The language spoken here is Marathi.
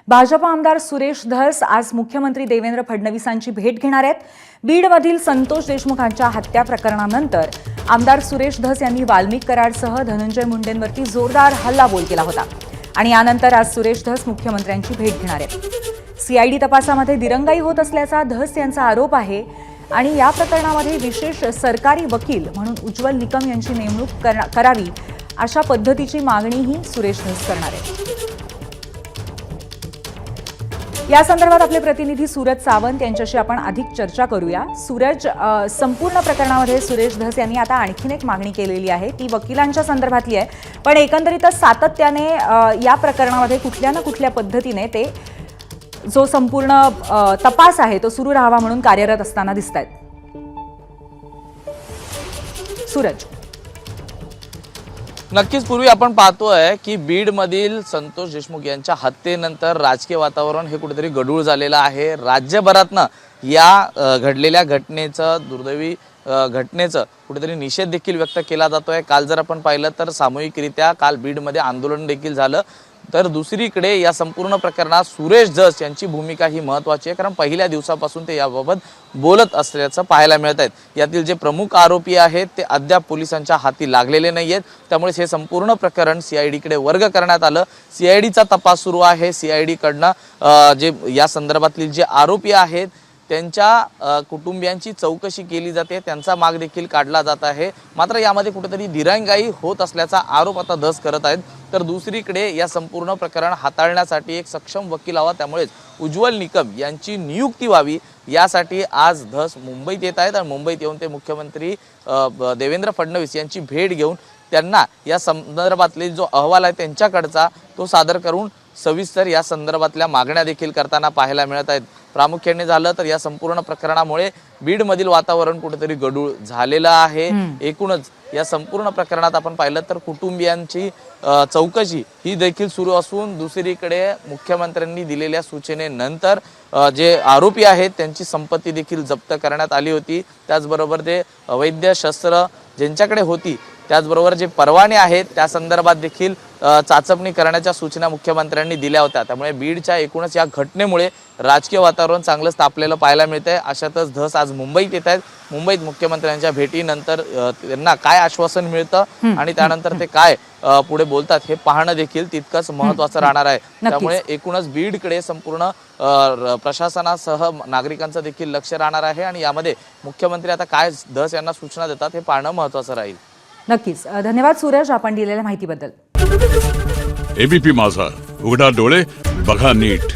भाजप आमदार सुरेश धस आज मुख्यमंत्री देवेंद्र फडणवीसांची भेट घेणार आहेत। बीडमधील संतोष देशमुखांच्या हत्या प्रकरणानंतर आमदार सुरेश धस यांनी वाल्मिक कराडसह धनंजय मुंडेंवरती जोरदार हल्लाबोल केला होता आणि यानंतर आज सुरेश धस मुख्यमंत्र्यांची भेट घेणार आहेत। सीआयडी तपासामध्ये दिरंगाई होत असल्याचा धस यांचा आरोप आहे आणि या प्रकरणामध्ये विशेष सरकारी वकील म्हणून उज्ज्वल निकम यांची नेमणूक करावी अशा पद्धतीची मागणीही सुरेश धस करणार आहेत। या संदर्भात आपले प्रतिनिधी सूरज सावंत यांच्याशी आपण अधिक चर्चा करूया। सूरज, संपूर्ण प्रकरणामध्ये सुरेश धस यांनी आता आणखीन एक मागणी केलेली आहे, ती वकिलांच्या संदर्भातली आहे, पण एकंदरीतच सातत्याने या प्रकरणामध्ये कुठल्या ना कुठल्या पद्धतीने ते जो संपूर्ण तपास आहे तो सुरू राहावा म्हणून कार्यरत असताना दिसतायत। सूरज, नक्कीच पूर्वी आपण पाहतोय की बीडमधील संतोष देशमुख यांच्या हत्येनंतर राजकीय वातावरण हे कुठेतरी गढूळ झालेलं आहे। राज्यभरातनं या घडलेल्या घटनेचं दुर्दैवी घटनेचं कुठेतरी निषेध देखील व्यक्त केला जातोय। काल जर आपण पाहिलं तर सामूहिकरित्या काल बीडमध्ये आंदोलन देखील झालं। तर दुसरीकडे या संपूर्ण प्रकरणात सुरेश धस यांची भूमिका ही महत्त्वाची आहे, कारण पहिल्या दिवसापासून ते याबाबत बोलत असल्याचं पाहायला मिळत आहे। यातील जे प्रमुख आरोपी आहेत ते अद्याप पोलिसांच्या हाती लागलेले नाहीयेत, त्यामुळे हे संपूर्ण प्रकरण सीआयडीकडे वर्ग करण्यात आलं। सीआयडीचा तपास सुरू आहे। सीआयडी कडनं जे या संदर्भातील जे आरोपी आहेत त्यांच्या कुटुंबियांची चौकशी केली जाते, त्यांचा माग देखील काढला जात आहे। मात्र यामध्ये कुठेतरी दिरंगाई होत असल्याचा आरोप आता धस करत आहेत। तर दुसरीकडे या संपूर्ण प्रकरण हाताळण्यासाठी एक सक्षम वकील हवा, त्यामुळेच उज्ज्वल निकम यांची नियुक्ती व्हावी यासाठी आज धस मुंबईत येत आहेत आणि मुंबईत येऊन ते मुख्यमंत्री देवेंद्र फडणवीस यांची भेट घेऊन त्यांना या संदर्भातले जो अहवाल आहे त्यांच्याकडचा तो सादर करून सविस्तर या संदर्भातल्या मागण्या देखील करताना पाहायला मिळत आहेत। प्रामुख्याने झालं तर या संपूर्ण प्रकरणामुळे बीडमधील वातावरण कुठेतरी गढूळ झालेलं आहे। एकूणच या संपूर्ण प्रकरणात आपण पाहिलं तर कुटुंबियांची चौकशी ही देखील सुरू असून दुसरीकडे मुख्यमंत्र्यांनी दिलेल्या सूचनेनंतर जे आरोपी आहेत त्यांची संपत्ती देखील जप्त करण्यात आली होती। त्याचबरोबर ते अवैध शस्त्र ज्यांच्याकडे होती त्याचबरोबर जे परवाने आहेत त्या संदर्भात देखील चाचपणी करण्याच्या सूचना मुख्यमंत्र्यांनी दिल्या होत्या। त्यामुळे बीडच्या एकूणच या घटनेमुळे राजकीय वातावरण चांगलंच तापलेलं पाहायला मिळतंय। अशातच धस आज मुंबईत येत आहेत। मुंबईत मुख्यमंत्र्यांच्या भेटीनंतर त्यांना काय आश्वासन मिळतं आणि त्यानंतर ते काय पुढे बोलतात हे पाहणं देखील तितकंच महत्त्वाचं राहणार आहे। त्यामुळे एकूणच बीडकडे संपूर्ण प्रशासनासह नागरिकांचं देखील लक्ष राहणार आहे आणि यामध्ये मुख्यमंत्री आता काय धस यांना सूचना देतात हे पाहणं महत्त्वाचं राहील। नक्कीच, धन्यवाद सूरज आपण दिलेल्या माहितीबद्दल। एबीपी माझा, उघडा डोळे बघा नीट।